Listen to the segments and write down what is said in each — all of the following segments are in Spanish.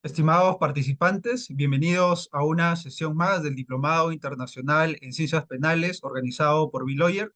Estimados participantes, bienvenidos a una sesión más del Diplomado Internacional en Ciencias Penales organizado por B-Lawyer.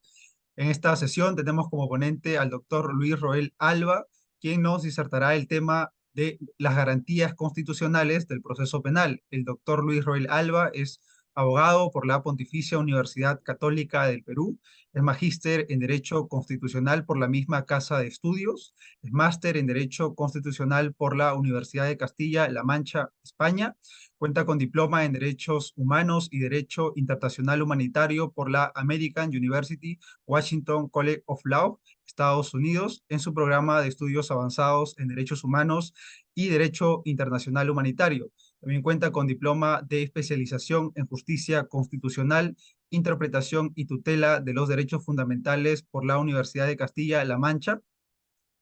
En esta sesión tenemos como ponente al doctor Luis Roel Alba, quien nos disertará el tema de las garantías constitucionales del proceso penal. El doctor Luis Roel Alba es abogado por la Pontificia Universidad Católica del Perú, es magíster en Derecho Constitucional por la misma Casa de Estudios, es máster en Derecho Constitucional por la Universidad de Castilla-La Mancha, España. Cuenta con diploma en Derechos Humanos y Derecho Internacional Humanitario por la American University Washington College of Law, Estados Unidos, en su programa de estudios avanzados en Derechos Humanos y Derecho Internacional Humanitario. También cuenta con diploma de especialización en Justicia Constitucional, Interpretación y Tutela de los Derechos Fundamentales por la Universidad de Castilla-La Mancha.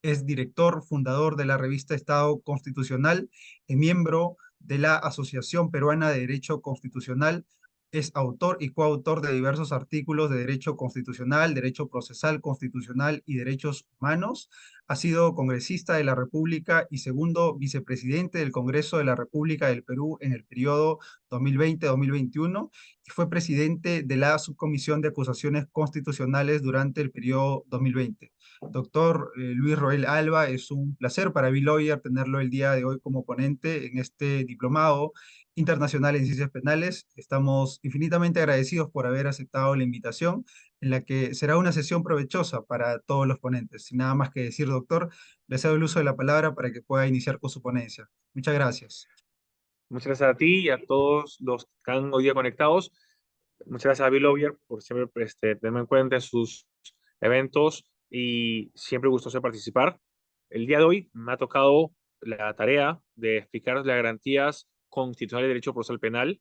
Es director fundador de la revista Estado Constitucional y miembro de la Asociación Peruana de Derecho Constitucional. Es autor y coautor de diversos artículos de derecho constitucional, derecho procesal constitucional y derechos humanos. Ha sido congresista de la República y segundo vicepresidente del Congreso de la República del Perú en el periodo 2020-2021 y fue presidente de la Subcomisión de Acusaciones Constitucionales durante el periodo 2020. Doctor Luis Roel Alba, es un placer para B-Lawyer tenerlo el día de hoy como ponente en este diplomado internacional en ciencias penales. Estamos infinitamente agradecidos por haber aceptado la invitación, en la que será una sesión provechosa para todos los ponentes. Sin nada más que decir, doctor, le cedo el uso de la palabra para que pueda iniciar con su ponencia. Muchas gracias. Muchas gracias a ti y a todos los que están hoy día conectados. Muchas gracias a Bill Lawyer por siempre tenerme en cuenta en sus eventos y siempre gustoso de participar. El día de hoy me ha tocado la tarea de explicar las garantías constitucionales de derecho procesal penal,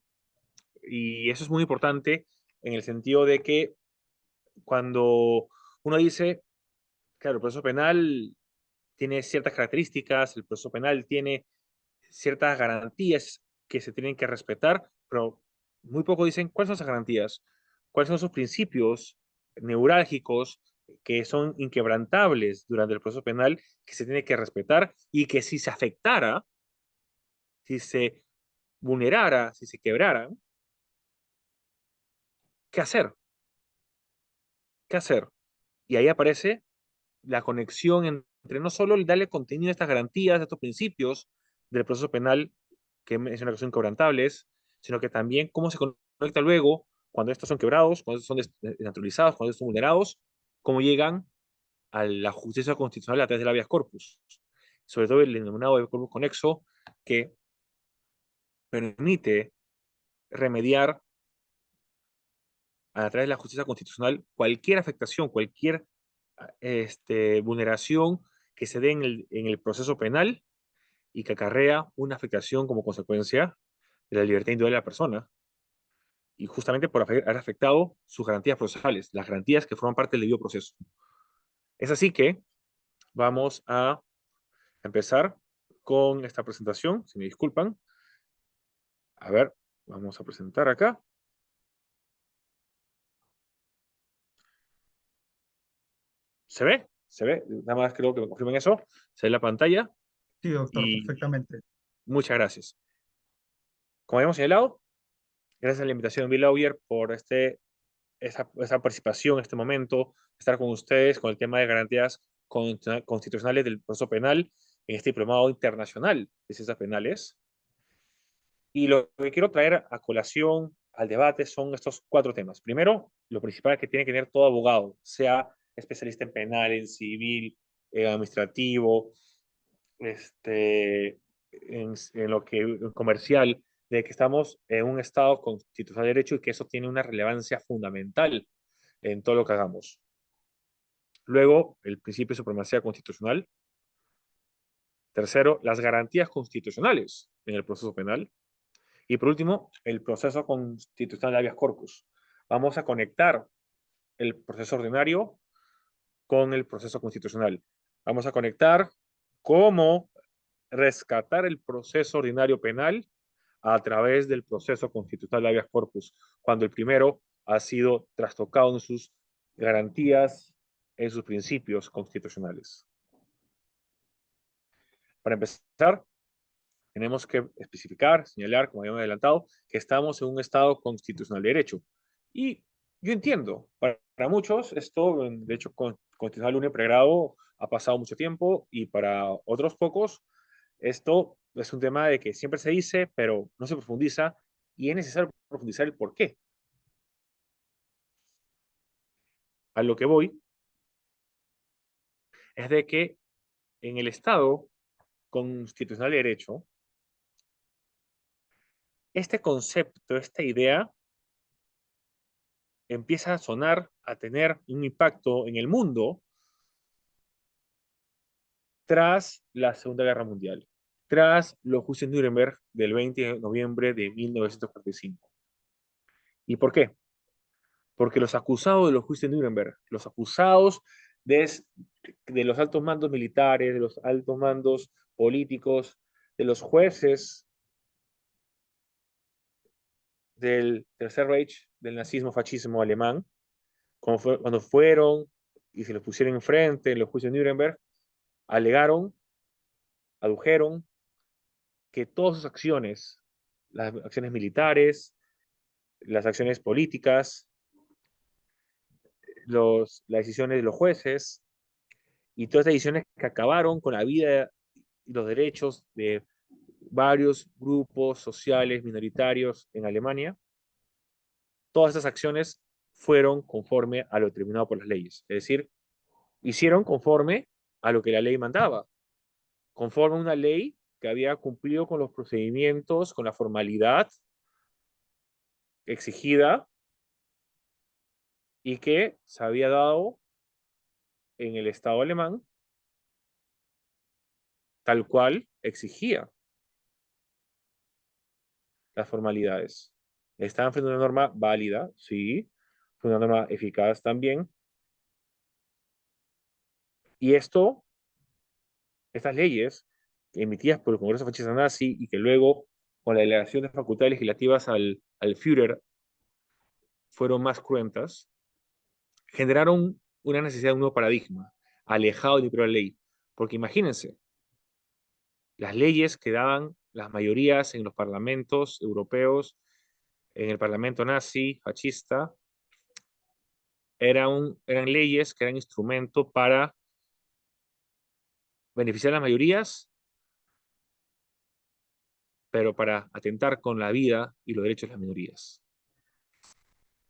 y eso es muy importante en el sentido de que cuando uno dice, claro, el proceso penal tiene ciertas características, el proceso penal tiene ciertas garantías que se tienen que respetar, pero muy poco dicen cuáles son esas garantías, cuáles son esos principios neurálgicos que son inquebrantables durante el proceso penal, que se tiene que respetar y que si se afectara, si se vulnerara, si se quebrara, ¿qué hacer? ¿Qué hacer? Y ahí aparece la conexión entre no solo el darle contenido a estas garantías, a estos principios del proceso penal, que es una cuestión inquebrantables, sino que también cómo se conecta luego cuando estos son quebrados, cuando estos son desnaturalizados, cuando estos son vulnerados, cómo llegan a la justicia constitucional a través del habeas corpus, sobre todo el denominado habeas corpus conexo, que permite remediar a través de la justicia constitucional cualquier afectación, cualquier vulneración que se dé en el proceso penal y que acarrea una afectación como consecuencia de la libertad individual de la persona, y justamente por haber afectado sus garantías procesales, las garantías que forman parte del debido proceso. Es así que vamos a empezar con esta presentación, si me disculpan. A ver, vamos a presentar acá. ¿Se ve? ¿Se ve? Nada más creo que me confirmen eso. Se ve la pantalla Sí, doctor, y perfectamente. muchas gracias. Como habíamos señalado, gracias a la invitación de Bill Lawyer por esa participación, este momento, estar con ustedes con el tema de garantías constitucionales del proceso penal en este diplomado internacional de ciencias penales. Y lo que quiero traer a colación al debate son estos cuatro temas. Primero, lo principal que tiene que tener todo abogado, sea especialista en penal, en civil, administrativo, en lo que en comercial, de que estamos en un Estado constitucional de derecho y que eso tiene una relevancia fundamental en todo lo que hagamos. Luego, el principio de supremacía constitucional. Tercero, las garantías constitucionales en el proceso penal. Y por último, el proceso constitucional de habeas corpus. Vamos a conectar el proceso ordinario con el proceso constitucional. Vamos a conectar cómo rescatar el proceso ordinario penal a través del proceso constitucional de habeas corpus, cuando el primero ha sido trastocado en sus garantías, en sus principios constitucionales. Para empezar, tenemos que especificar, señalar, como habíamos adelantado, que estamos en un Estado constitucional de derecho. Y yo entiendo, para muchos esto, de hecho, constitucional de un pregrado ha pasado mucho tiempo y para otros pocos esto es un tema de que siempre se dice, pero no se profundiza y es necesario profundizar el por qué. A lo que voy es de que en el Estado constitucional de derecho, este concepto, esta idea, empieza a sonar, a tener un impacto en el mundo tras la Segunda Guerra Mundial, tras los juicios de Nuremberg del 20 de noviembre de 1945. ¿Y por qué? Porque los acusados de los juicios de Nuremberg, los acusados de, de los altos mandos militares, de los altos mandos políticos, de los jueces del Tercer Reich, del nazismo, fascismo alemán, cuando fueron y se los pusieron enfrente en los juicios de Nuremberg, alegaron, adujeron que todas sus acciones, las acciones militares, las acciones políticas, las decisiones de los jueces y todas estas decisiones que acabaron con la vida y los derechos de varios grupos sociales minoritarios en Alemania, todas estas acciones fueron conforme a lo determinado por las leyes. Es decir, hicieron conforme a lo que la ley mandaba, conforme a una ley que había cumplido con los procedimientos, con la formalidad exigida y que se había dado en el Estado alemán tal cual exigía las formalidades. Estaban frente a una norma válida, sí, fue una norma eficaz también. Y estas leyes emitidas por el Congreso Fascista Nazi y que luego, con la delegación de facultades legislativas al Führer, fueron más cruentas, generaron una necesidad de un nuevo paradigma, alejado de la ley. Porque imagínense, las leyes que daban las mayorías en los parlamentos europeos, en el parlamento nazi, fascista, eran leyes que eran instrumento para beneficiar a las mayorías, pero para atentar con la vida y los derechos de las minorías.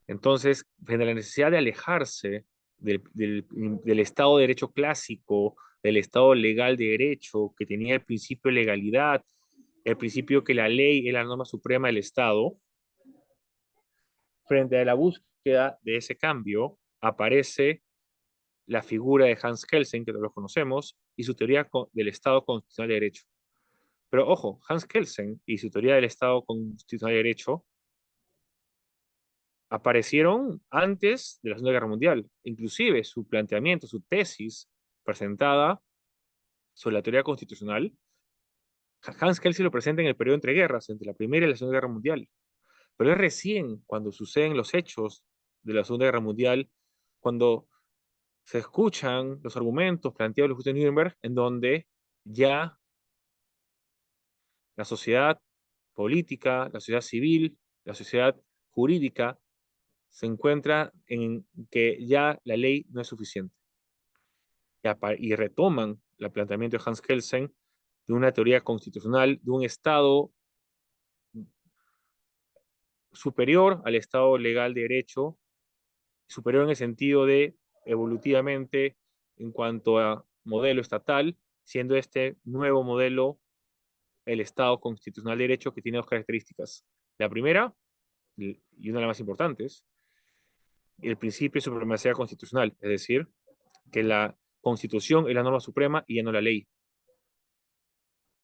Entonces, frente a la necesidad de alejarse del Estado de Derecho clásico, del Estado legal de derecho, que tenía el principio de legalidad, el principio que la ley es la norma suprema del Estado, frente a la búsqueda de ese cambio, aparece la figura de Hans Kelsen, que todos lo conocemos, y su teoría del Estado constitucional de derecho. Pero ojo, Hans Kelsen y su teoría del Estado constitucional de derecho aparecieron antes de la Segunda Guerra Mundial. Inclusive su planteamiento, su tesis presentada sobre la teoría constitucional, Hans Kelsen lo presenta en el periodo entre guerras, entre la Primera y la Segunda Guerra Mundial. Pero es recién cuando suceden los hechos de la Segunda Guerra Mundial, cuando se escuchan los argumentos planteados en los juicios de Nuremberg, en donde ya la sociedad política, la sociedad civil, la sociedad jurídica se encuentra en que ya la ley no es suficiente. Y retoman el planteamiento de Hans Kelsen de una teoría constitucional, de un Estado superior al Estado legal de derecho, superior en el sentido de evolutivamente en cuanto a modelo estatal, siendo este nuevo modelo el Estado constitucional de derecho que tiene dos características. La primera, y una de las más importantes, el principio de supremacía constitucional, es decir, que la Constitución es la norma suprema y ya no la ley.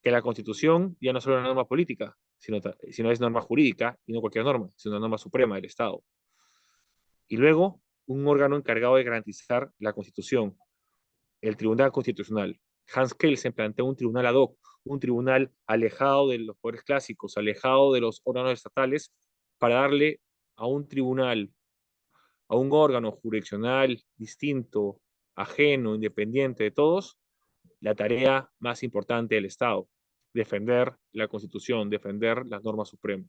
Que la Constitución ya no es solo una norma política, sino es norma jurídica y no cualquier norma, sino una norma suprema del Estado. Y luego, un órgano encargado de garantizar la Constitución, el Tribunal Constitucional. Hans Kelsen plantea un tribunal ad hoc, un tribunal alejado de los poderes clásicos, alejado de los órganos estatales, para darle a un tribunal, a un órgano jurisdiccional distinto, ajeno, independiente de todos, la tarea más importante del Estado, defender la Constitución, defender la norma suprema.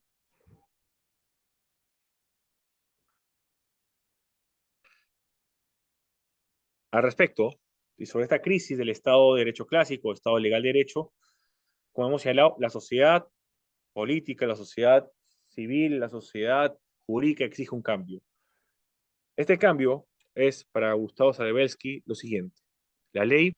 Al respecto, y sobre esta crisis del Estado de Derecho clásico, Estado legal de derecho, como hemos señalado, la sociedad política, la sociedad civil, la sociedad jurídica exige un cambio. Este cambio es, para Gustavo Zadebelsky, lo siguiente. La ley,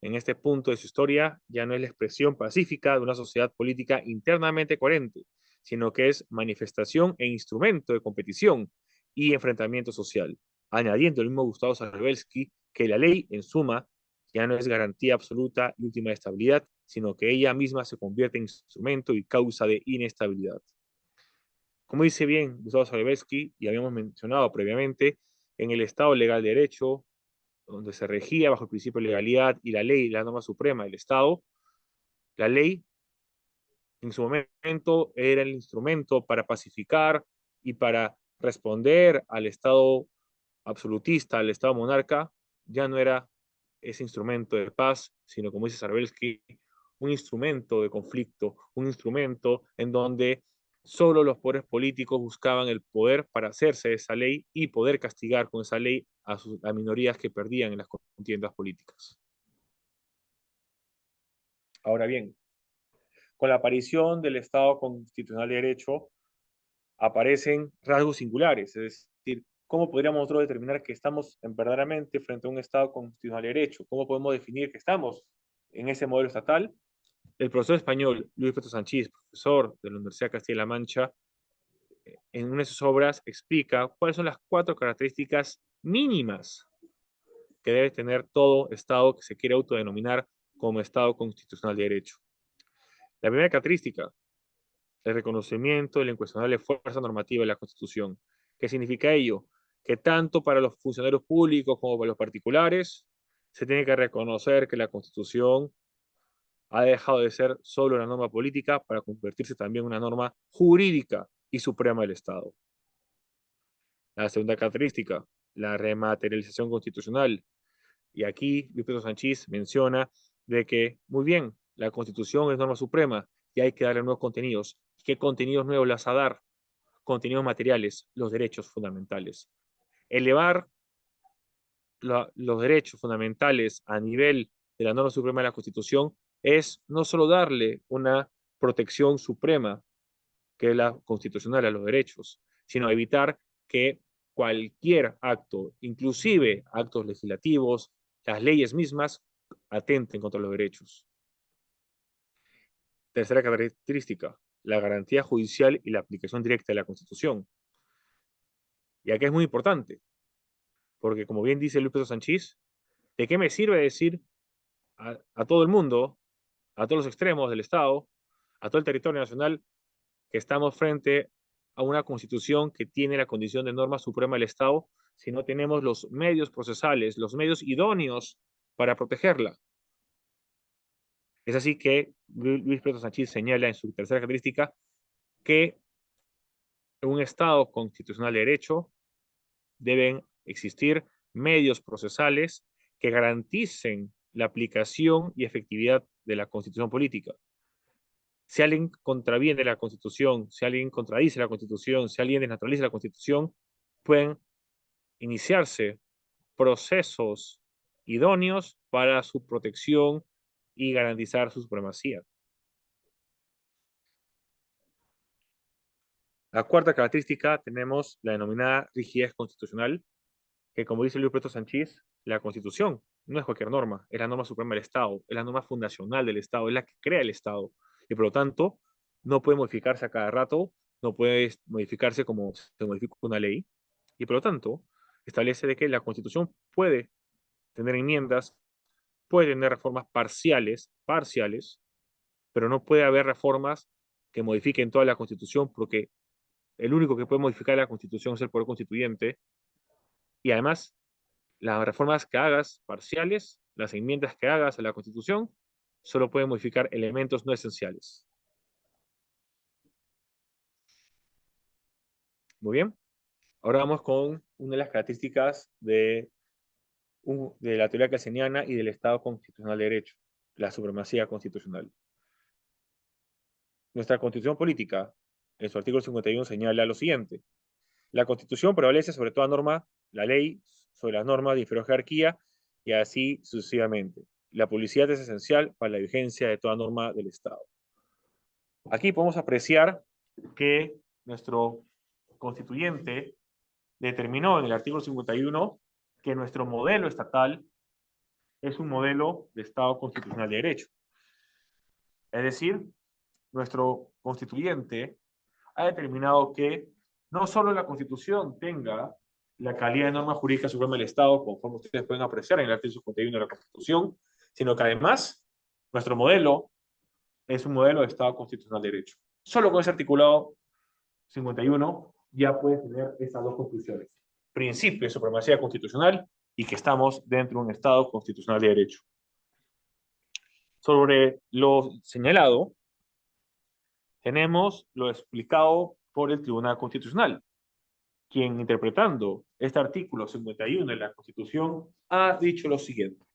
en este punto de su historia, ya no es la expresión pacífica de una sociedad política internamente coherente, sino que es manifestación e instrumento de competición y enfrentamiento social, añadiendo el mismo Gustavo Zadebelsky que la ley, en suma, ya no es garantía absoluta y última de estabilidad, sino que ella misma se convierte en instrumento y causa de inestabilidad. Como dice bien Gustavo Zadebelsky, y habíamos mencionado previamente, en el Estado legal de derecho, donde se regía bajo el principio de legalidad y la ley, la norma suprema del Estado, la ley en su momento era el instrumento para pacificar y para responder al Estado absolutista, al Estado monarca, ya no era ese instrumento de paz, sino como dice Zadebelsky, un instrumento de conflicto, un instrumento en donde solo los poderes políticos buscaban el poder para hacerse de esa ley y poder castigar con esa ley a minorías que perdían en las contiendas políticas. Ahora bien, con la aparición del Estado constitucional de derecho, aparecen rasgos singulares, es decir, ¿cómo podríamos nosotros determinar que estamos verdaderamente frente a un Estado constitucional de derecho? ¿Cómo podemos definir que estamos en ese modelo estatal? El profesor español Luis Prieto Sanchís, profesor de la Universidad de Castilla-La Mancha, en una de sus obras explica cuáles son las 4 características mínimas que debe tener todo Estado que se quiere autodenominar como Estado constitucional de derecho. La primera característica, el reconocimiento de la incuestionable fuerza normativa de la Constitución. ¿Qué significa ello? Que tanto para los funcionarios públicos como para los particulares se tiene que reconocer que la Constitución ha dejado de ser solo una norma política para convertirse también en una norma jurídica y suprema del Estado. La segunda característica, la rematerialización constitucional. Y aquí Luis Pedro Sanchís menciona de que, muy bien, la Constitución es norma suprema y hay que darle nuevos contenidos. ¿Qué contenidos nuevos las va a dar? Contenidos materiales, los derechos fundamentales. Elevar los derechos fundamentales a nivel de la norma suprema de la Constitución es no solo darle una protección suprema, que es la constitucional a los derechos, sino evitar que cualquier acto, inclusive actos legislativos, las leyes mismas, atenten contra los derechos. Tercera característica, la garantía judicial y la aplicación directa de la Constitución. Y aquí es muy importante, porque como bien dice Luis Pedro Sanchís, ¿de qué me sirve decir a todo el mundo, a todos los extremos del Estado, a todo el territorio nacional, que estamos frente a una constitución que tiene la condición de norma suprema del Estado si no tenemos los medios procesales, los medios idóneos para protegerla? Es así que Luis Pedro Sanchís señala en su tercera característica que en un Estado constitucional de derecho deben existir medios procesales que garanticen la aplicación y efectividad de la Constitución política. Si alguien contraviene la Constitución, si alguien contradice la Constitución, si alguien desnaturaliza la Constitución, pueden iniciarse procesos idóneos para su protección y garantizar su supremacía. La cuarta característica tenemos la denominada rigidez constitucional, que como dice Luis Prieto Sanchís, la Constitución no es cualquier norma, es la norma suprema del Estado, es la norma fundacional del Estado, es la que crea el Estado, y por lo tanto no puede modificarse a cada rato, no puede modificarse como se modifica una ley, y por lo tanto establece de que la Constitución puede tener enmiendas, puede tener reformas parciales, pero no puede haber reformas que modifiquen toda la Constitución, porque el único que puede modificar la Constitución es el Poder Constituyente, y además las reformas que hagas parciales, las enmiendas que hagas a la Constitución, solo pueden modificar elementos no esenciales. Muy bien. Ahora vamos con una de las características de la teoría kelseniana y del Estado constitucional de derecho, la supremacía constitucional. Nuestra Constitución política, en su artículo 51, señala lo siguiente: la Constitución prevalece sobre toda norma, la ley sobre las normas de inferior jerarquía y así sucesivamente. La publicidad es esencial para la vigencia de toda norma del Estado. Aquí podemos apreciar que nuestro constituyente determinó en el artículo 51 que nuestro modelo estatal es un modelo de Estado constitucional de derecho. Es decir, nuestro constituyente ha determinado que no solo la Constitución tenga la calidad de norma jurídica suprema del Estado, conforme ustedes pueden apreciar en el artículo 51 de la Constitución, sino que además nuestro modelo es un modelo de Estado constitucional de derecho. Solo con ese articulado 51 ya puede tener estas dos conclusiones: principio de supremacía constitucional y que estamos dentro de un Estado constitucional de derecho. Sobre lo señalado, tenemos lo explicado por el Tribunal Constitucional, quien, interpretando este artículo 51 de la Constitución, ha dicho lo siguiente: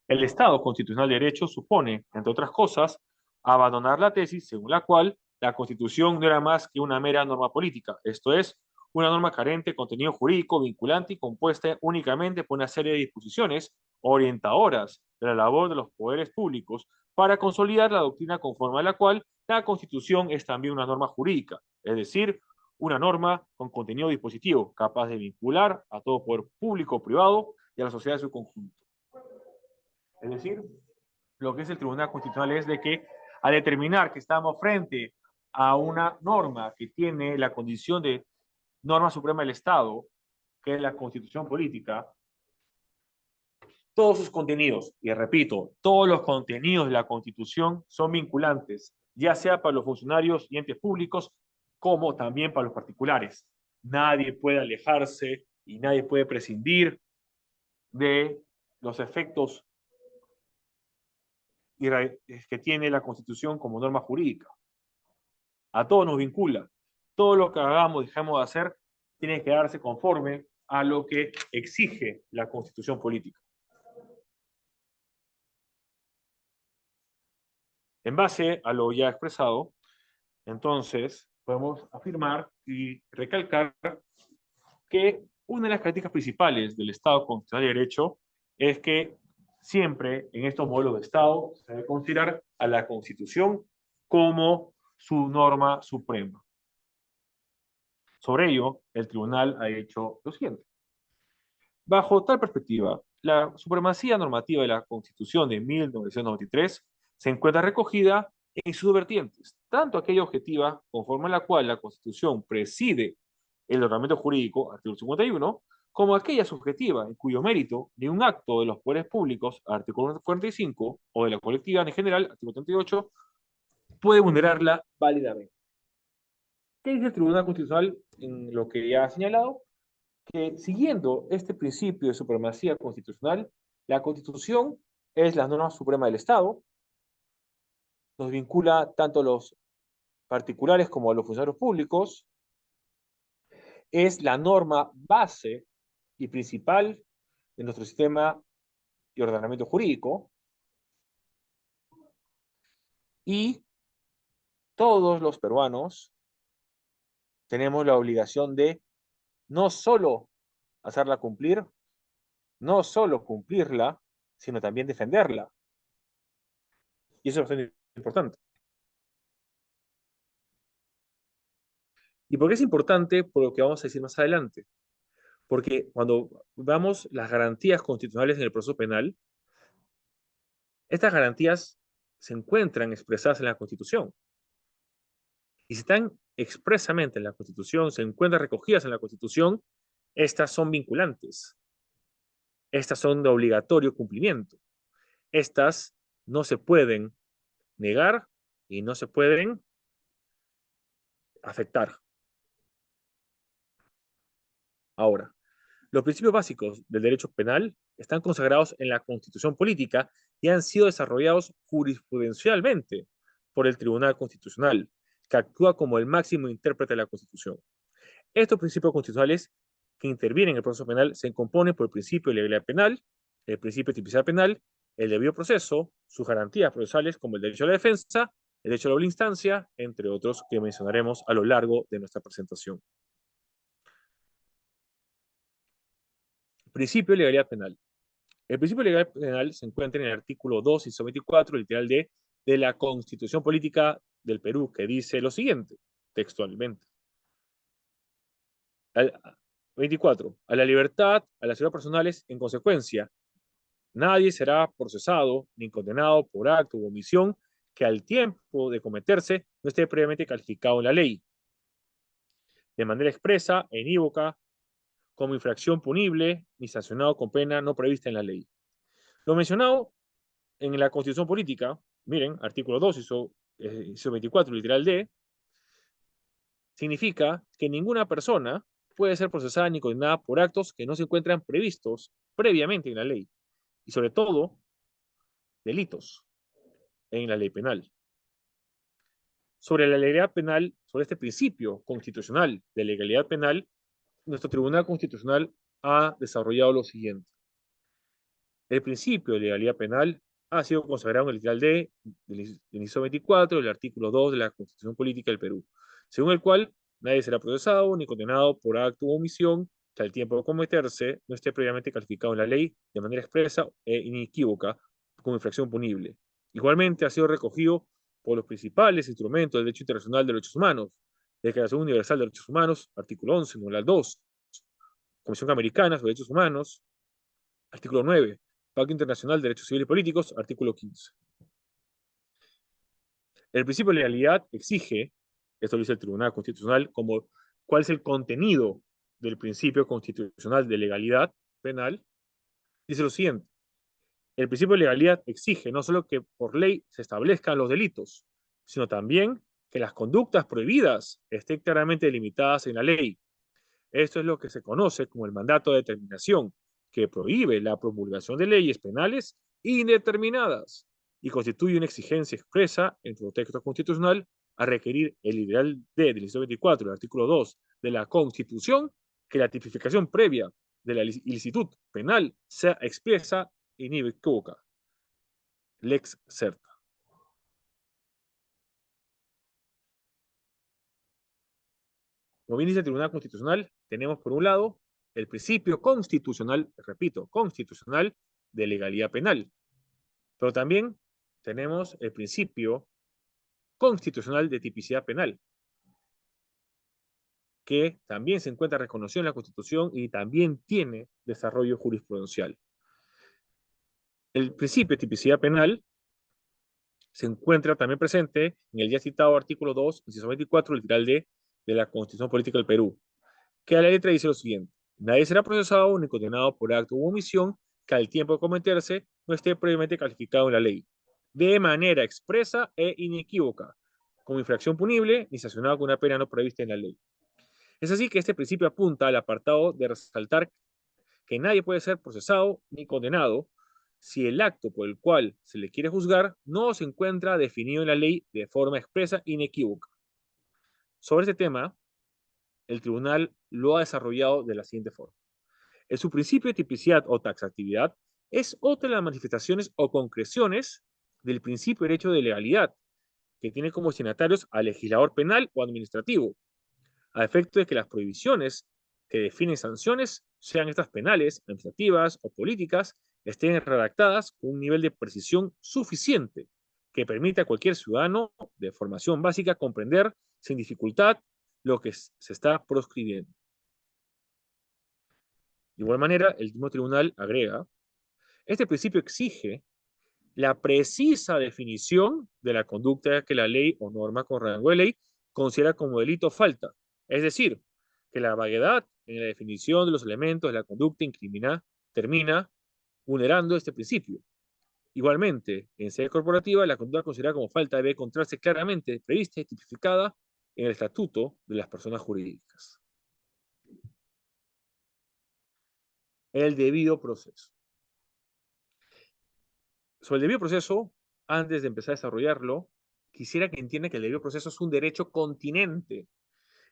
el Estado constitucional de derecho supone, entre otras cosas, abandonar la tesis según la cual la Constitución no era más que una mera norma política, esto es, una norma carente de contenido jurídico vinculante y compuesta únicamente por una serie de disposiciones orientadoras de la labor de los poderes públicos para consolidar la doctrina conforme a la cual la Constitución es también una norma jurídica, es decir, una norma con contenido dispositivo capaz de vincular a todo poder público o privado y a la sociedad en su conjunto. Es decir, lo que es el Tribunal Constitucional es de que, al determinar que estamos frente a una norma que tiene la condición de norma suprema del Estado, que es la Constitución política, todos sus contenidos, y repito, todos los contenidos de la Constitución son vinculantes, ya sea para los funcionarios y entes públicos, como también para los particulares. Nadie puede alejarse y nadie puede prescindir de los efectos que tiene la Constitución como norma jurídica. A todos nos vincula. Todo lo que hagamos, dejamos de hacer, tiene que darse conforme a lo que exige la Constitución política. En base a lo ya expresado, entonces, podemos afirmar y recalcar que una de las características principales del Estado constitucional de derecho es que siempre en estos modelos de Estado se debe considerar a la Constitución como su norma suprema. Sobre ello, el tribunal ha hecho lo siguiente: bajo tal perspectiva, la supremacía normativa de la Constitución de 1993 se encuentra recogida en sus vertientes, tanto aquella objetiva, conforme a la cual la Constitución preside el ordenamiento jurídico, artículo 51, como aquella subjetiva, en cuyo mérito de un acto de los poderes públicos, artículo 45, o de la colectividad en general, artículo 38, puede vulnerarla válidamente. ¿Qué dice el Tribunal Constitucional en lo que ya ha señalado? Que siguiendo este principio de supremacía constitucional, la Constitución es la norma suprema del Estado, nos vincula tanto a los particulares como a los funcionarios públicos, es la norma base y principal de nuestro sistema y ordenamiento jurídico, y todos los peruanos tenemos la obligación de no solo hacerla cumplir, no solo cumplirla, sino también defenderla. Y eso es bastante importante. ¿Y por qué es importante? Por lo que vamos a decir más adelante. Porque cuando vamos las garantías constitucionales en el proceso penal, estas garantías se encuentran expresadas en la Constitución. Y si están expresamente en la Constitución, se encuentran recogidas en la Constitución, estas son vinculantes. Estas son de obligatorio cumplimiento. Estas no se pueden negar y no se pueden afectar. Ahora, los principios básicos del derecho penal están consagrados en la Constitución política y han sido desarrollados jurisprudencialmente por el Tribunal Constitucional, que actúa como el máximo intérprete de la Constitución. Estos principios constitucionales que intervienen en el proceso penal se componen por el principio de legalidad penal, el principio de tipicidad penal, el debido proceso, sus garantías procesales como el derecho a la defensa el derecho a la doble instancia, entre otros que mencionaremos a lo largo de nuestra presentación. Principio de legalidad penal. El principio de legalidad penal se encuentra en el artículo 2, inciso 24, literal D, de la Constitución Política del Perú, que dice lo siguiente, textualmente. 24. A la libertad, a las seguridad personales, en consecuencia, nadie será procesado ni condenado por acto u omisión que al tiempo de cometerse no esté previamente calificado en la ley, de manera expresa e inívoca, como infracción punible ni sancionado con pena no prevista en la ley. Lo mencionado en la Constitución Política, miren, artículo 2, inciso 24, literal D, significa que ninguna persona puede ser procesada ni condenada por actos que no se encuentran previstos previamente en la ley, y sobre todo, delitos en la ley penal. Sobre la legalidad penal, sobre este principio constitucional de legalidad penal, nuestro Tribunal Constitucional ha desarrollado lo siguiente. El principio de legalidad penal ha sido consagrado en el literal D del inciso 24 del artículo 2 de la Constitución Política del Perú, según el cual nadie será procesado ni condenado por acto u omisión que al tiempo de cometerse no esté previamente calificado en la ley de manera expresa e inequívoca como infracción punible. Igualmente ha sido recogido por los principales instrumentos del derecho internacional de los derechos humanos, Declaración Universal de Derechos Humanos, artículo 11, numeral 2, Comisión Americana sobre Derechos Humanos, artículo 9, Pacto Internacional de Derechos Civiles y Políticos, artículo 15. El principio de legalidad exige, esto lo dice el Tribunal Constitucional, como cuál es el contenido del principio constitucional de legalidad penal, dice lo siguiente. El principio de legalidad exige no solo que por ley se establezcan los delitos, sino también que las conductas prohibidas estén claramente delimitadas en la ley. Esto es lo que se conoce como el mandato de determinación, que prohíbe la promulgación de leyes penales indeterminadas y constituye una exigencia expresa en su texto constitucional a requerir el ideal D del inciso 24 del artículo 2 de la Constitución que la tipificación previa de la ilicitud penal sea expresa e inequívoca. Lex certa. Como bien dice el Tribunal Constitucional, tenemos por un lado el principio constitucional, repito, constitucional de legalidad penal, pero también tenemos el principio constitucional de tipicidad penal, que también se encuentra reconocido en la Constitución y también tiene desarrollo jurisprudencial. El principio de tipicidad penal se encuentra también presente en el ya citado artículo 2, inciso 24, literal D, de la Constitución Política del Perú, que a la letra dice lo siguiente: nadie será procesado ni condenado por acto u omisión que al tiempo de cometerse no esté previamente calificado en la ley, de manera expresa e inequívoca, como infracción punible ni sancionado con una pena no prevista en la ley. Es así que este principio apunta al apartado de resaltar que nadie puede ser procesado ni condenado si el acto por el cual se le quiere juzgar no se encuentra definido en la ley de forma expresa e inequívoca. Sobre este tema, el tribunal lo ha desarrollado de la siguiente forma. En su principio de tipicidad o taxatividad es otra de las manifestaciones o concreciones del principio de derecho de legalidad, que tiene como destinatarios al legislador penal o administrativo, a efecto de que las prohibiciones que definen sanciones, sean estas penales, administrativas o políticas, estén redactadas con un nivel de precisión suficiente que permita a cualquier ciudadano de formación básica comprender sin dificultad lo que se está proscribiendo. De igual manera, el mismo tribunal agrega, este principio exige la precisa definición de la conducta que la ley o norma con rango de ley considera como delito o falta. Es decir, que la vaguedad en la definición de los elementos de la conducta incriminada termina vulnerando este principio. Igualmente, en sede corporativa, la conducta considerada como falta debe encontrarse claramente prevista y tipificada en el estatuto de las personas jurídicas. El debido proceso. Sobre el debido proceso, antes de empezar a desarrollarlo, quisiera que entiendan que el debido proceso es un derecho continente.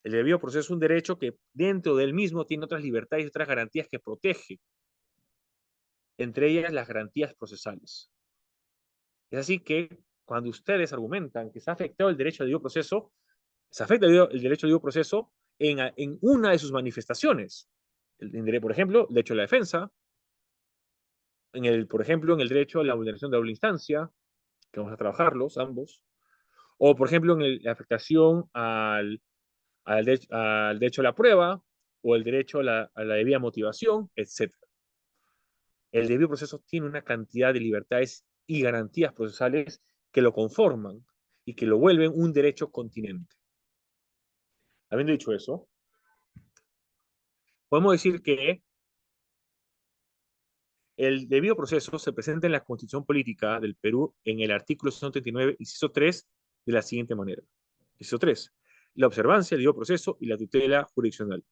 El debido proceso es un derecho que dentro del mismo tiene otras libertades y otras garantías que protege, entre ellas las garantías procesales. Es así que cuando ustedes argumentan que se ha afectado el derecho al debido proceso, se afecta el derecho al debido proceso en una de sus manifestaciones. Por ejemplo, el derecho a la defensa, por ejemplo, en el derecho a la vulneración de doble instancia, que vamos a trabajarlos ambos, o por ejemplo, la afectación al derecho a la prueba, o el derecho a la debida motivación, etc. El debido proceso tiene una cantidad de libertades y garantías procesales que lo conforman y que lo vuelven un derecho continente. Habiendo dicho eso, podemos decir que el debido proceso se presenta en la Constitución Política del Perú en el artículo 139, inciso 3, de la siguiente manera. Inciso 3. La observancia del debido proceso y la tutela jurisdiccional.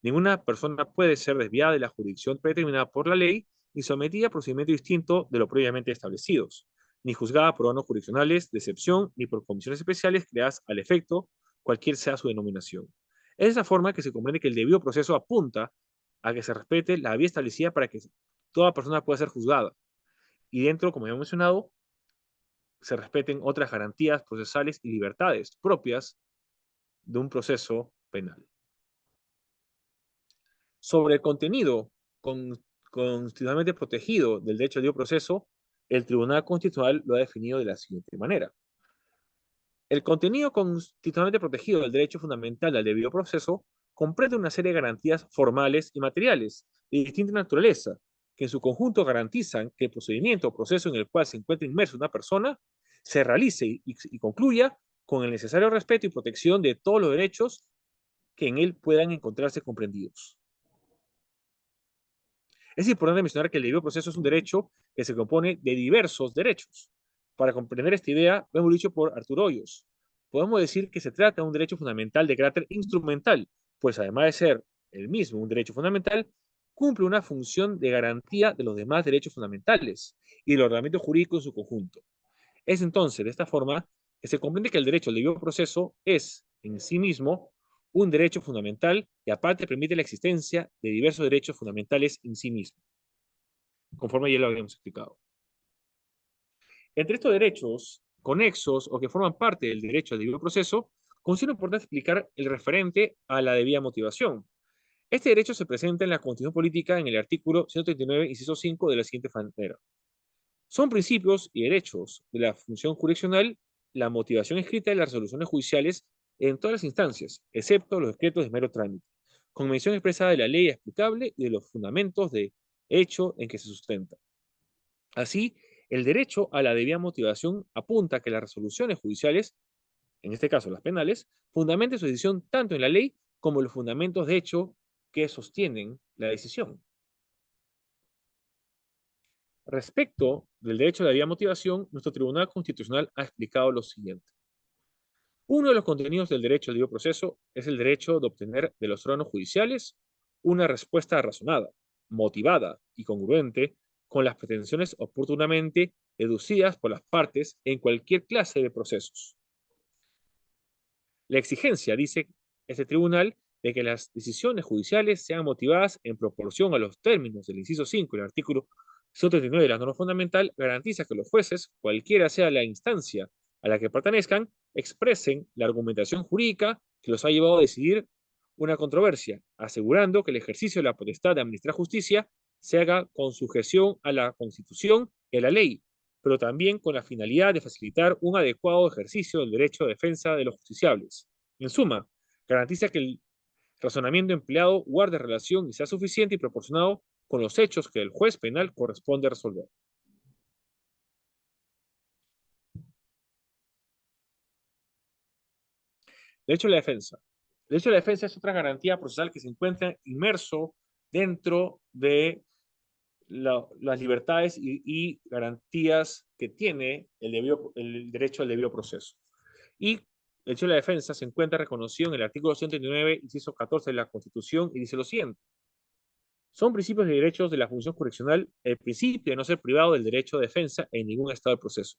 Ninguna persona puede ser desviada de la jurisdicción predeterminada por la ley ni sometida a procedimiento distinto de lo previamente establecidos, ni juzgada por órganos jurisdiccionales de excepción ni por comisiones especiales creadas al efecto, cualquier sea su denominación. Es de esa forma que se comprende que el debido proceso apunta a que se respete la vía establecida para que toda persona pueda ser juzgada. Y dentro, como ya hemos mencionado, se respeten otras garantías procesales y libertades propias de un proceso penal. Sobre el contenido constitucionalmente protegido del derecho al debido proceso, el Tribunal Constitucional lo ha definido de la siguiente manera. El contenido constitucionalmente protegido del derecho fundamental al debido proceso comprende una serie de garantías formales y materiales de distinta naturaleza, que en su conjunto garantizan que el procedimiento o proceso en el cual se encuentra inmersa una persona se realice y concluya con el necesario respeto y protección de todos los derechos que en él puedan encontrarse comprendidos. Es importante mencionar que el debido proceso es un derecho que se compone de diversos derechos. Para comprender esta idea, lo hemos dicho por Arturo Hoyos. Podemos decir que se trata de un derecho fundamental de carácter instrumental, pues además de ser el mismo un derecho fundamental, cumple una función de garantía de los demás derechos fundamentales y del ordenamiento jurídico en su conjunto. Es entonces de esta forma que se comprende que el derecho al debido proceso es, en sí mismo, un derecho fundamental y aparte permite la existencia de diversos derechos fundamentales en sí mismo, conforme ya lo habíamos explicado. Entre estos derechos conexos o que forman parte del derecho al debido proceso, considero importante explicar el referente a la debida motivación. Este derecho se presenta en la Constitución Política en el artículo 139, inciso 5 de la siguiente manera. Son principios y derechos de la función jurisdiccional la motivación escrita de las resoluciones judiciales en todas las instancias, excepto los decretos de mero trámite, con mención expresada de la ley explicable y de los fundamentos de hecho en que se sustenta. Así, el derecho a la debida motivación apunta a que las resoluciones judiciales, en este caso las penales, fundamenten su decisión tanto en la ley como en los fundamentos de hecho que sostienen la decisión. Respecto del derecho a la debida motivación, nuestro Tribunal Constitucional ha explicado lo siguiente. Uno de los contenidos del derecho al debido proceso es el derecho de obtener de los órganos judiciales una respuesta razonada, motivada y congruente con las pretensiones oportunamente deducidas por las partes en cualquier clase de procesos. La exigencia, dice este tribunal, de que las decisiones judiciales sean motivadas en proporción a los términos del inciso 5 del artículo 139 de la norma fundamental, garantiza que los jueces, cualquiera sea la instancia a la que pertenezcan, expresen la argumentación jurídica que los ha llevado a decidir una controversia, asegurando que el ejercicio de la potestad de administrar justicia se haga con sujeción a la Constitución y a la ley, pero también con la finalidad de facilitar un adecuado ejercicio del derecho de defensa de los justiciables. En suma, garantiza que el razonamiento empleado guarde relación y sea suficiente y proporcionado con los hechos que el juez penal corresponde resolver. Derecho a la defensa. El derecho a la defensa es otra garantía procesal que se encuentra inmerso dentro de las libertades y garantías que tiene el derecho al debido proceso. Y el derecho a la defensa se encuentra reconocido en el artículo 139, inciso 14 de la Constitución y dice lo siguiente. Son principios y derechos de la función correccional el principio de no ser privado del derecho de defensa en ningún estado del proceso.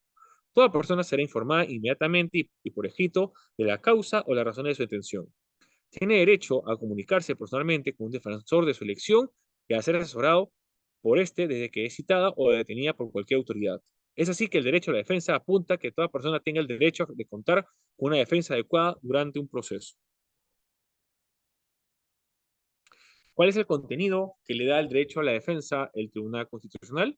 Toda persona será informada inmediatamente y por escrito de la causa o la razón de su detención. Tiene derecho a comunicarse personalmente con un defensor de su elección y a ser asesorado por este desde que es citada o detenida por cualquier autoridad. Es así que el derecho a la defensa apunta a que toda persona tenga el derecho de contar con una defensa adecuada durante un proceso. ¿Cuál es el contenido que le da el derecho a la defensa el Tribunal Constitucional?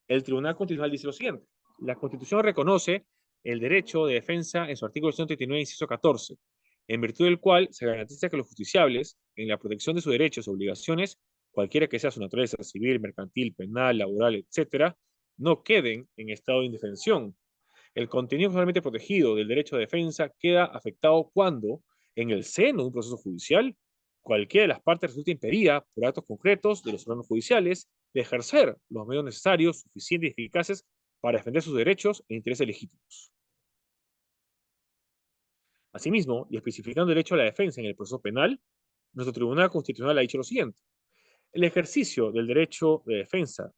El Tribunal Constitucional dice lo siguiente: la Constitución reconoce el derecho de defensa en su artículo 139, inciso 14, en virtud del cual se garantiza que los justiciables, en la protección de sus derechos y obligaciones, cualquiera que sea su naturaleza civil, mercantil, penal, laboral, etcétera, no queden en estado de indefensión. El contenido formalmente protegido del derecho de defensa queda afectado cuando, en el seno de un proceso judicial, cualquiera de las partes resulta impedida, por actos concretos de los órganos judiciales, de ejercer los medios necesarios, suficientes y eficaces para defender sus derechos e intereses legítimos. Asimismo, y especificando el derecho a la defensa en el proceso penal, nuestro Tribunal Constitucional ha dicho lo siguiente: el ejercicio del derecho de defensa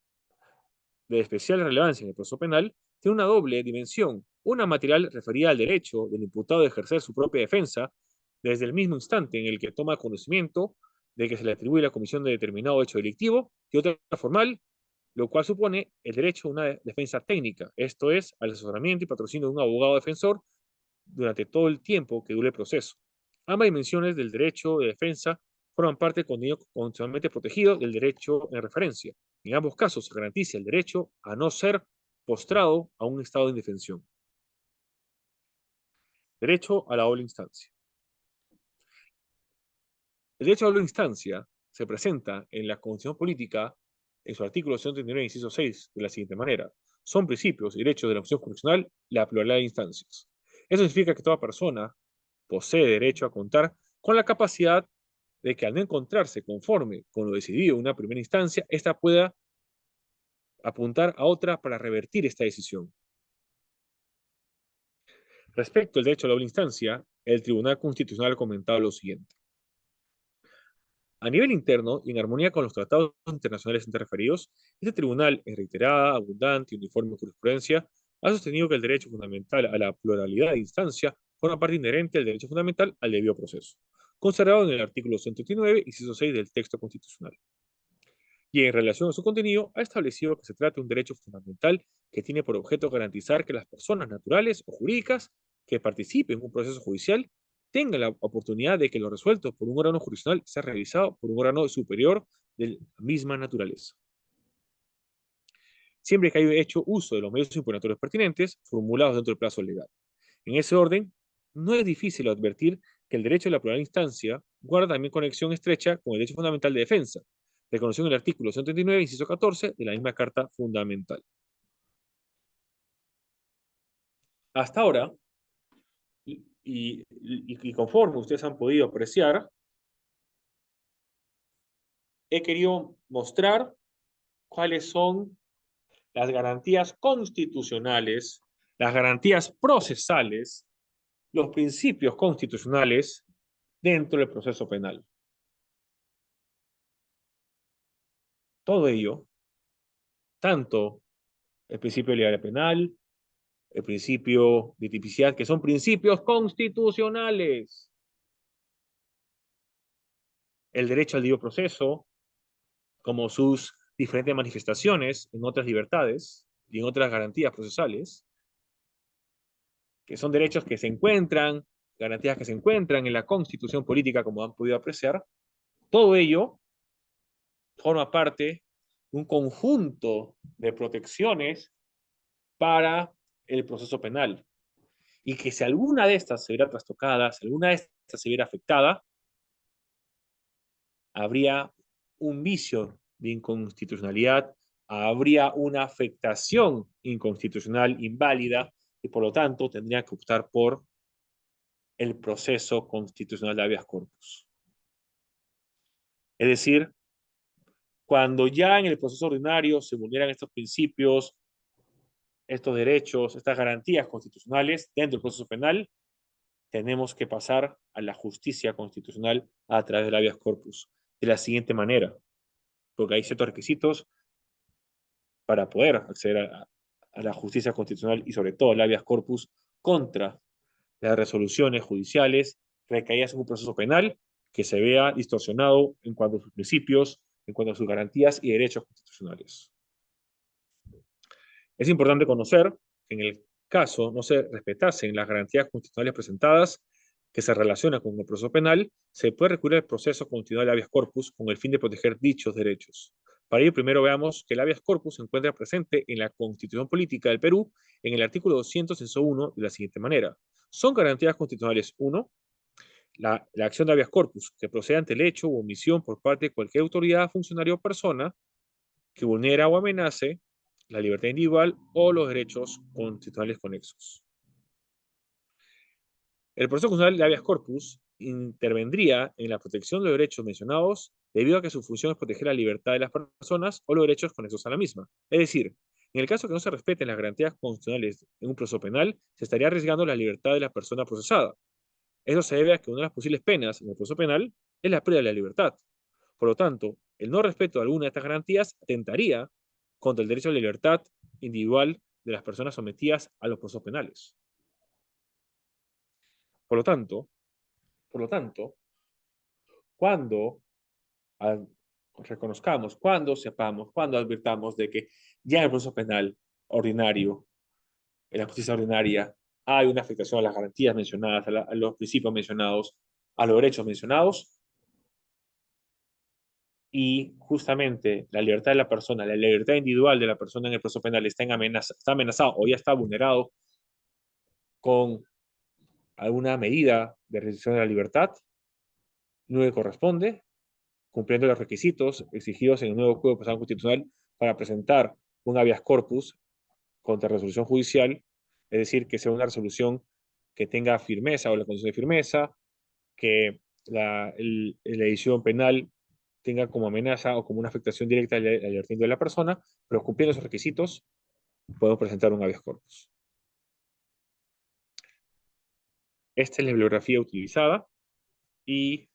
de especial relevancia en el proceso penal tiene una doble dimensión: una material referida al derecho del imputado de ejercer su propia defensa desde el mismo instante en el que toma conocimiento de que se le atribuye la comisión de determinado hecho delictivo, y otra formal, lo cual supone el derecho a una defensa técnica, esto es, al asesoramiento y patrocinio de un abogado defensor durante todo el tiempo que dure el proceso. Ambas dimensiones del derecho de defensa forman parte del contenido constitucionalmente protegido del derecho en referencia. En ambos casos se garantiza el derecho a no ser postrado a un estado de indefensión. Derecho a la doble instancia. El derecho a la doble instancia se presenta en la Constitución Política, en su artículo 139, inciso 6, de la siguiente manera: son principios y derechos de la Constitución Constitucional la pluralidad de instancias. Eso significa que toda persona posee derecho a contar con la capacidad de que, al no encontrarse conforme con lo decidido en una primera instancia, ésta pueda apuntar a otra para revertir esta decisión. Respecto al derecho a la doble instancia, el Tribunal Constitucional ha comentado lo siguiente: a nivel interno y en armonía con los tratados internacionales interreferidos, este tribunal, en reiterada, abundante y uniforme jurisprudencia, ha sostenido que el derecho fundamental a la pluralidad de instancia forma parte inherente del derecho fundamental al debido proceso, consagrado en el artículo 139, inciso 6 del texto constitucional. Y en relación a su contenido, ha establecido que se trata de un derecho fundamental que tiene por objeto garantizar que las personas naturales o jurídicas que participen en un proceso judicial tengan la oportunidad de que lo resuelto por un órgano jurisdiccional sea revisado por un órgano superior de la misma naturaleza, siempre que haya hecho uso de los medios impugnatorios pertinentes formulados dentro del plazo legal. En ese orden, no es difícil advertir que el derecho a la primera instancia guarda también conexión estrecha con el derecho fundamental de defensa, reconocido en el artículo 139, inciso 14 de la misma Carta Fundamental. Hasta ahora, y conforme ustedes han podido apreciar, he querido mostrar cuáles son las garantías constitucionales, las garantías procesales, los principios constitucionales dentro del proceso penal. Todo ello, tanto el principio de legalidad penal, el principio de tipicidad, que son principios constitucionales, el derecho al debido proceso, como sus diferentes manifestaciones en otras libertades y en otras garantías procesales, que son derechos que se encuentran, garantías que se encuentran en la Constitución política, como han podido apreciar. Todo ello forma parte de un conjunto de protecciones para el proceso penal. Y que si alguna de estas se viera trastocada, si alguna de estas se viera afectada, habría un vicio de inconstitucionalidad, habría una afectación inconstitucional inválida y por lo tanto tendría que optar por el proceso constitucional de habeas corpus. Es decir, cuando ya en el proceso ordinario se vulneran estos principios, estos derechos, estas garantías constitucionales dentro del proceso penal, tenemos que pasar a la justicia constitucional a través del habeas corpus de la siguiente manera, porque hay ciertos requisitos para poder acceder a la justicia constitucional y sobre todo al habeas corpus contra las resoluciones judiciales recaídas en un proceso penal que se vea distorsionado en cuanto a sus principios, en cuanto a sus garantías y derechos constitucionales. Es importante conocer que en el caso no se respetasen las garantías constitucionales presentadas que se relacionan con el proceso penal, se puede recurrir al proceso constitucional de habeas corpus con el fin de proteger dichos derechos. Para ello, primero veamos que el habeas corpus se encuentra presente en la Constitución Política del Perú en el artículo 201 de la siguiente manera. Son garantías constitucionales: 1, la acción de habeas corpus, que procede ante el hecho u omisión por parte de cualquier autoridad, funcionario o persona que vulnera o amenace la libertad individual o los derechos constitucionales conexos. El proceso constitucional de habeas corpus intervendría en la protección de los derechos mencionados debido a que su función es proteger la libertad de las personas o los derechos conexos a la misma. Es decir, en el caso que no se respeten las garantías constitucionales en un proceso penal, se estaría arriesgando la libertad de la persona procesada. Eso se debe a que una de las posibles penas en el proceso penal es la pérdida de la libertad. Por lo tanto, el no respeto de alguna de estas garantías atentaría contra el derecho a la libertad individual de las personas sometidas a los procesos penales. Por lo tanto, cuando reconozcamos, cuando sepamos, cuando advirtamos de que ya en el proceso penal ordinario, en la justicia ordinaria, hay una afectación a las garantías mencionadas, a los principios mencionados, a los derechos mencionados, y justamente la libertad de la persona, la libertad individual de la persona en el proceso penal está amenazado o ya está vulnerado con alguna medida de restricción de la libertad, no le corresponde, cumpliendo los requisitos exigidos en el nuevo Código Procesal Constitucional para presentar un habeas corpus contra resolución judicial, es decir, que sea una resolución que tenga firmeza o la condición de firmeza, que la edición penal tenga como amenaza o como una afectación directa a la libertad de la persona, pero cumpliendo esos requisitos, podemos presentar un habeas corpus. Esta es la bibliografía utilizada y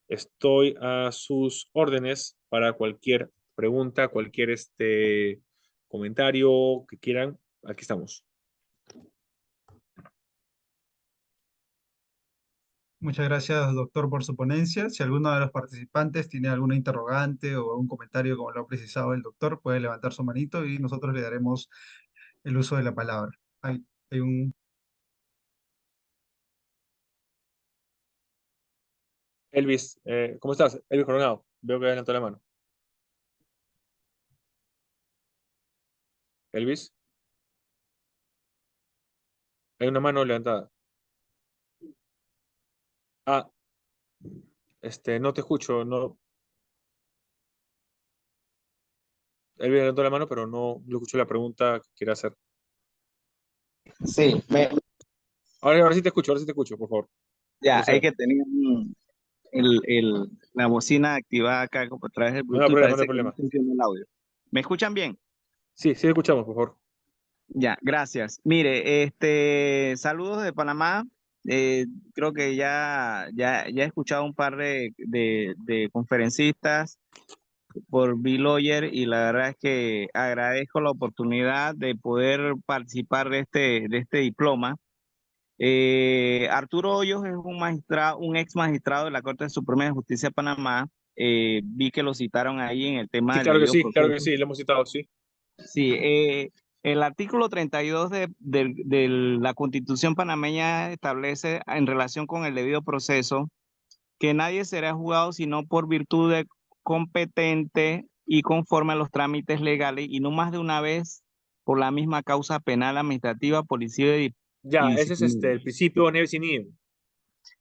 estoy a sus órdenes para cualquier pregunta, cualquier comentario que quieran. Aquí estamos. Muchas gracias, doctor, por su ponencia. Si alguno de los participantes tiene alguna interrogante o algún comentario, como lo ha precisado el doctor, puede levantar su manito y nosotros le daremos el uso de la palabra. Hay un... Elvis, ¿cómo estás? Elvis Coronado, veo que levantó la mano. Elvis, hay una mano levantada. Ah, no te escucho, no. Elvis levantó la mano, pero no escucho la pregunta que quiere hacer. Sí, Ahora sí te escucho, por favor. ya, hay Proceda. que tener la bocina activada acá como a través del No hay Bluetooth, problema, no hay parece que no problema. funciona el audio. ¿Me escuchan bien? Sí, sí escuchamos, por favor. Ya, gracias. Mire, saludos de Panamá. Eh, Creo que ya he escuchado un par de conferencistas por B-Lawyer y la verdad es que agradezco la oportunidad de poder participar de este diploma. Arturo Hoyos es un magistrado, un ex magistrado de la Corte Suprema de Justicia de Panamá. Vi que lo citaron ahí en el tema Sí, del debido claro que proceso. sí, lo hemos citado, sí. Sí, el artículo 32 de la Constitución panameña establece en relación con el debido proceso que nadie será juzgado sino por virtud de competente y conforme a los trámites legales y no más de una vez por la misma causa penal, administrativa, policial y Ya, ese es disciplinaria. el principio nevis in idem.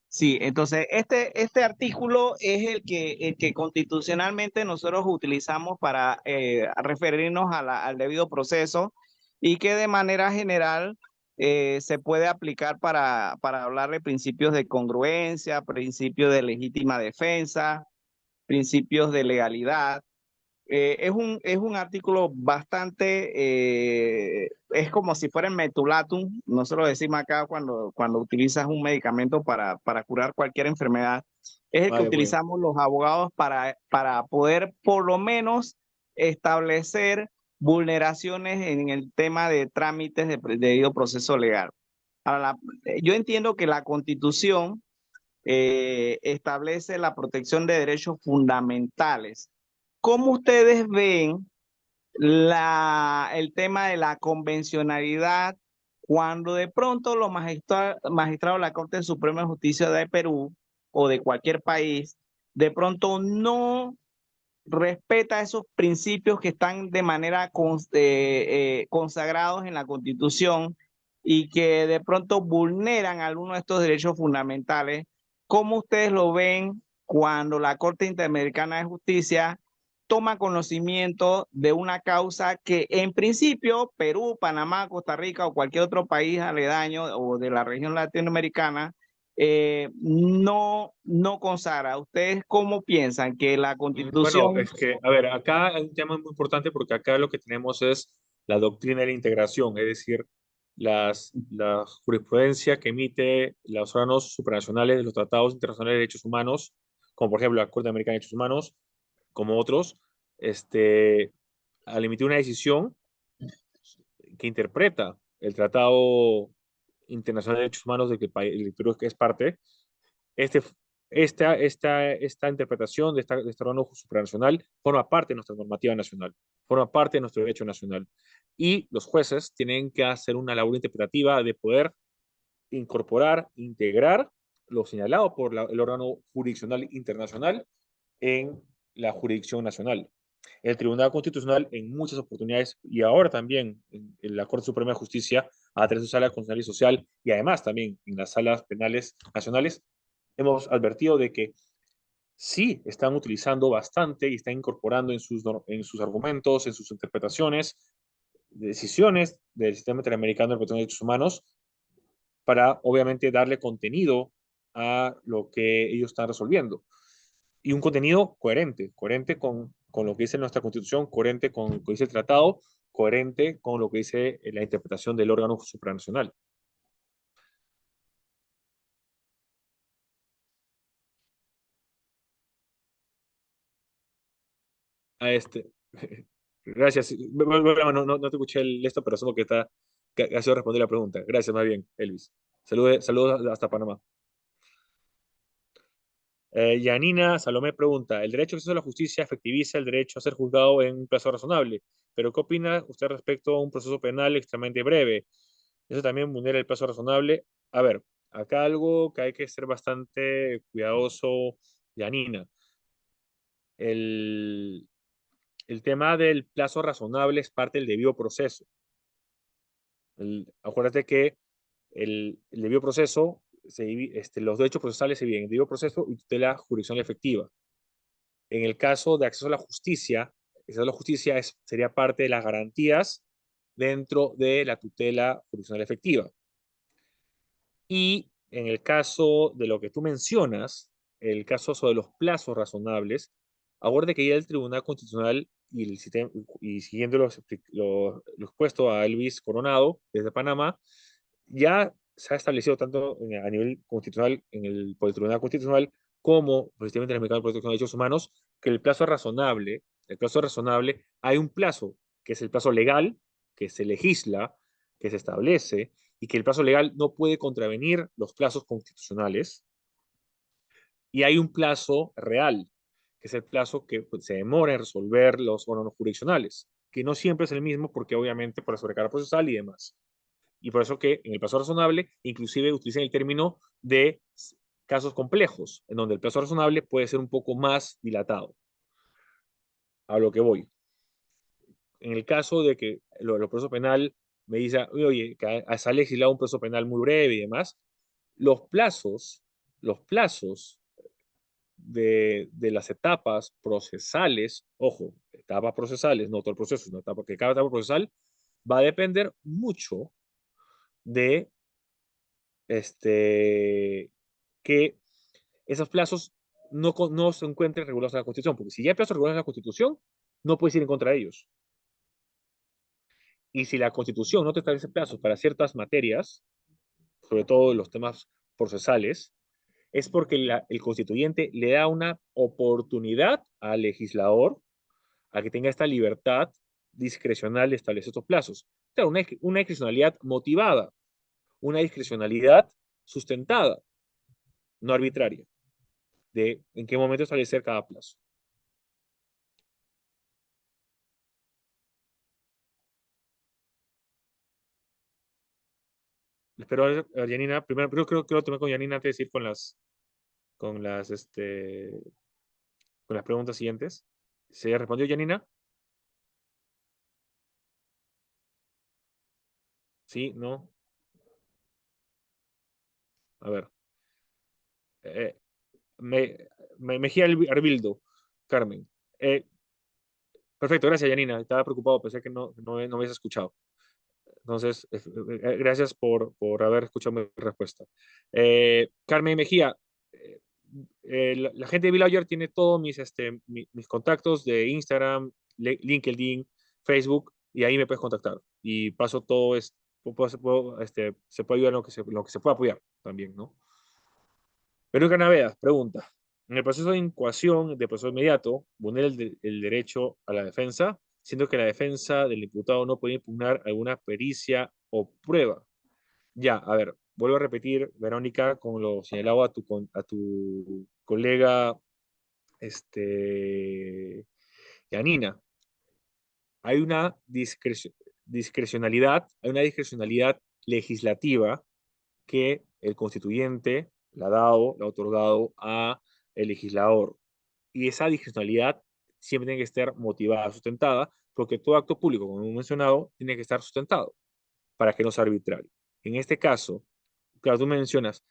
Sí, entonces este artículo es el que constitucionalmente nosotros utilizamos para referirnos a al debido proceso y que de manera general se puede aplicar para hablar de principios de congruencia, principios de legítima defensa, principios de legalidad. Es un artículo bastante, es como si fuera el metulatum, nosotros decimos acá cuando utilizas un medicamento para curar cualquier enfermedad, es el que Vale, muy bien. utilizamos los abogados para poder por lo menos establecer vulneraciones en el tema de trámites de debido proceso legal. Ahora, yo entiendo que la Constitución establece la protección de derechos fundamentales. ¿Cómo ustedes ven el tema de la convencionalidad cuando de pronto los magistrados de la Corte Suprema de Justicia de Perú o de cualquier país de pronto no respeta esos principios que están de manera consagrados en la Constitución y que de pronto vulneran algunos de estos derechos fundamentales? ¿Cómo ustedes lo ven cuando la Corte Interamericana de Justicia toma conocimiento de una causa que en principio Perú, Panamá, Costa Rica o cualquier otro país aledaño o de la región latinoamericana no consagra? ¿Ustedes cómo piensan que la Bueno, Constitución... es que, a ver, acá hay un tema muy importante porque acá lo que tenemos es la doctrina de la integración, es decir, la jurisprudencia que emite los órganos supranacionales de los tratados internacionales de derechos humanos, como por ejemplo la Corte Americana de Derechos Humanos, como otros, este, al emitir una decisión que interpreta el Tratado Internacional de Derechos Humanos del que el Perú es parte, este, esta interpretación de este órgano supranacional forma parte de nuestra normativa nacional, forma parte de nuestro derecho nacional. Y los jueces tienen que hacer una labor interpretativa de poder incorporar, integrar lo señalado por el órgano jurisdiccional internacional en la jurisdicción nacional. El Tribunal Constitucional en muchas oportunidades y ahora también en la Corte Suprema de Justicia a través de su sala constitucional y social y además también en las salas penales nacionales hemos advertido de que sí están utilizando bastante y están incorporando en sus argumentos, en sus interpretaciones, decisiones del sistema interamericano de protección de derechos humanos para obviamente darle contenido a lo que ellos están resolviendo. Y un contenido coherente, coherente con lo que dice nuestra Constitución, coherente con lo que dice el tratado, coherente con lo que dice la interpretación del órgano supranacional. A este. Gracias. No te escuché esto, pero asumo que ha sido responder la pregunta. Gracias, más bien, Elvis. Saludos hasta Panamá. Yanina Salomé pregunta, ¿el derecho de acceso a la justicia efectiviza el derecho a ser juzgado en un plazo razonable? Pero ¿qué opina usted respecto a un proceso penal extremadamente breve? ¿Eso también vulnera el plazo razonable? A ver, acá algo que hay que ser bastante cuidadoso, Yanina. El, el tema del plazo razonable es parte del debido proceso. Acuérdate que el debido proceso, los derechos procesales se dividen en debido proceso y tutela jurisdiccional efectiva. En el caso de acceso a la justicia, sería parte de las garantías dentro de la tutela jurisdiccional efectiva. Y en el caso de lo que tú mencionas, el caso sobre los plazos razonables, acuérdate que ya el Tribunal Constitucional y siguiendo lo expuesto a Elvis Coronado desde Panamá, ya se ha establecido tanto a nivel constitucional por el Tribunal Constitucional como por el Sistema Interamericano de Protección de Derechos Humanos, que el plazo razonable, hay un plazo, que es el plazo legal, que se legisla, que se establece, y que el plazo legal no puede contravenir los plazos constitucionales, y hay un plazo real, que es el plazo que pues, se demora en resolver los órganos jurisdiccionales, que no siempre es el mismo porque obviamente por la sobrecarga procesal y demás. Y por eso que en el plazo razonable, inclusive utilizan el término de casos complejos, en donde el plazo razonable puede ser un poco más dilatado. A lo que voy. En el caso de que el proceso penal me dice, oye, que se ha legislado un proceso penal muy breve y demás, los plazos de las etapas procesales, ojo, etapas procesales, no todo el proceso, sino que cada etapa procesal va a depender mucho de que esos plazos no se encuentren regulados en la Constitución, porque si ya hay plazos regulados en la Constitución, no puedes ir en contra de ellos. Y si la Constitución no te establece plazos para ciertas materias, sobre todo los temas procesales, es porque el constituyente le da una oportunidad al legislador a que tenga esta libertad discrecional de establecer estos plazos. Claro, una discrecionalidad motivada, una discrecionalidad sustentada. no arbitraria, de en qué momento establecer cada plazo. Espero a Janina, primero, creo que lo tomé con Janina antes de ir con las, con las preguntas siguientes. ¿Se respondió Janina? ¿Sí? ¿No? A ver. Eh, me, Mejía Arbildo, Carmen. Eh, Perfecto, gracias, Janina. Estaba preocupado, pensé que no habías escuchado. Entonces, gracias por haber escuchado mi respuesta. Carmen Mejía, eh, la gente de Villager tiene todos mis contactos de Instagram, LinkedIn, Facebook, y ahí me puedes contactar. Y paso todo, se puede ayudar en lo que se pueda apoyar también, ¿no? Verónica Navedas pregunta, en el proceso de incoación de proceso inmediato, vulnera el derecho a la defensa, siendo que la defensa del imputado no puede impugnar alguna pericia o prueba. Ya, a ver, vuelvo a repetir, Verónica, como lo señalaba a tu colega, Yanina, hay una discrecionalidad legislativa que el constituyente la ha otorgado a el legislador. Y esa discrecionalidad siempre tiene que estar motivada, sustentada, porque todo acto público, como hemos mencionado, tiene que estar sustentado para que no sea arbitrario. En este caso, claro, tú mencionas,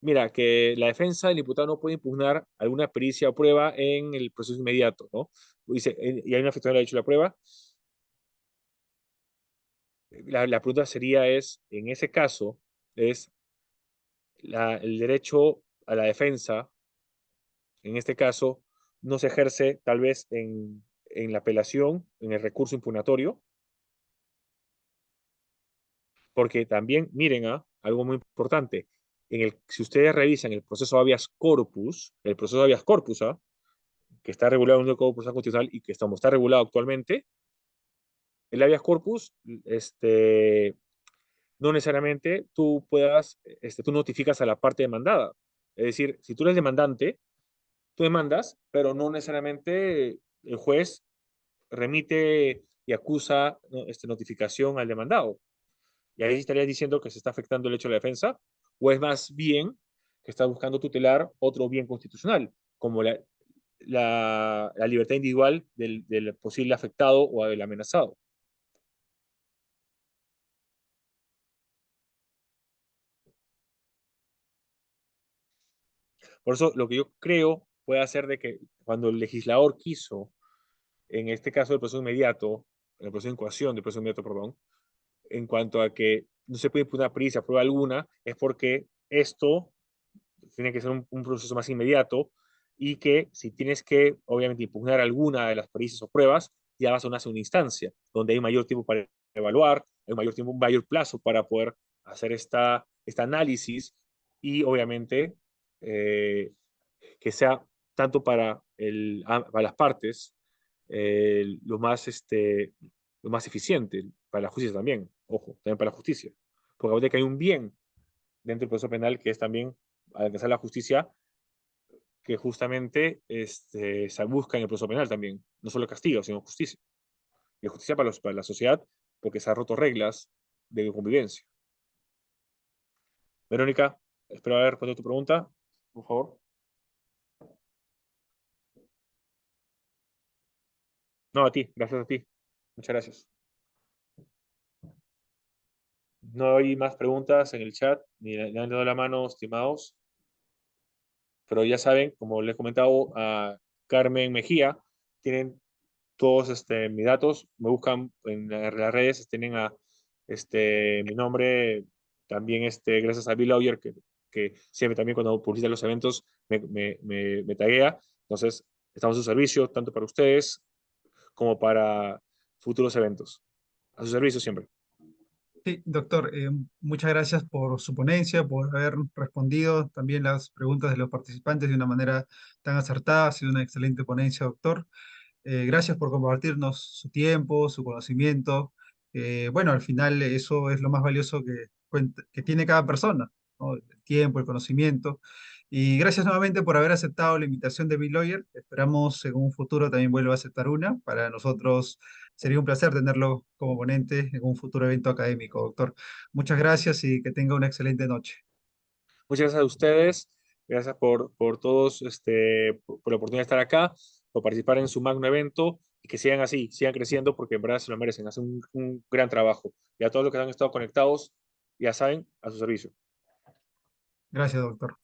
mira, que la defensa del imputado no puede impugnar alguna pericia o prueba en el proceso inmediato, ¿no? Dice, y hay una afectación del derecho a la prueba. La pregunta sería en ese caso, es el derecho a la defensa, en este caso, no se ejerce tal vez en la apelación, en el recurso impugnatorio, porque también, miren, algo muy importante, si ustedes revisan el proceso habeas corpus, que está regulado en el Código Procesal Constitucional y que está regulado actualmente, el habeas corpus, no necesariamente tú notificas a la parte demandada. Es decir, si tú eres demandante, tú demandas, pero no necesariamente el juez remite y acusa, ¿no?, notificación al demandado. Y ahí estarías diciendo que se está afectando el hecho de la defensa, o es más bien que está buscando tutelar otro bien constitucional, como la libertad individual del posible afectado o del amenazado. Por eso lo que yo creo puede hacer de que cuando el legislador quiso, en este caso del proceso inmediato, el proceso de incoación del proceso inmediato, perdón, en cuanto a que no se puede imputar pericia, prueba alguna, es porque esto tiene que ser un proceso más inmediato y que si tienes que, obviamente, impugnar alguna de las pericias o pruebas, ya vas a una segunda instancia, donde hay mayor tiempo para evaluar, hay mayor tiempo, un mayor plazo para poder hacer este análisis y, obviamente, que sea tanto para las partes lo más eficiente, para la justicia también, ojo, también para la justicia. Porque ahorita que hay un bien dentro del proceso penal que es también alcanzar la justicia, que justamente se busca en el proceso penal también, no solo castigo, sino justicia. Y justicia para la sociedad, porque se han roto reglas de convivencia. Verónica, espero haber respondido tu pregunta, por favor. No, a ti, gracias a ti. Muchas gracias. No hay más preguntas en el chat, ni le han dado la mano, estimados. Pero ya saben, como les he comentado a Carmen Mejía, tienen todos mis datos, me buscan en las redes, tienen mi nombre, también gracias a Bill Lawyer, que siempre también cuando publicita los eventos me taguea. Entonces, estamos a su servicio, tanto para ustedes como para futuros eventos. A su servicio siempre. Sí, doctor, muchas gracias por su ponencia, por haber respondido también las preguntas de los participantes de una manera tan acertada. Ha sido una excelente ponencia, doctor. Gracias por compartirnos su tiempo, su conocimiento. Bueno, al final eso es lo más valioso que tiene cada persona. ¿no? El tiempo, el conocimiento. Y gracias nuevamente por haber aceptado la invitación de BitLawyer. Esperamos en un futuro también vuelva a aceptar una. Para nosotros sería un placer tenerlo como ponente en un futuro evento académico, doctor. Muchas gracias y que tenga una excelente noche. Muchas gracias a ustedes, gracias por todos, por la oportunidad de estar acá, por participar en su magno evento y que sigan así, sigan creciendo porque en verdad se lo merecen, hacen un gran trabajo. Y a todos los que han estado conectados, ya saben, a su servicio. Gracias, doctor.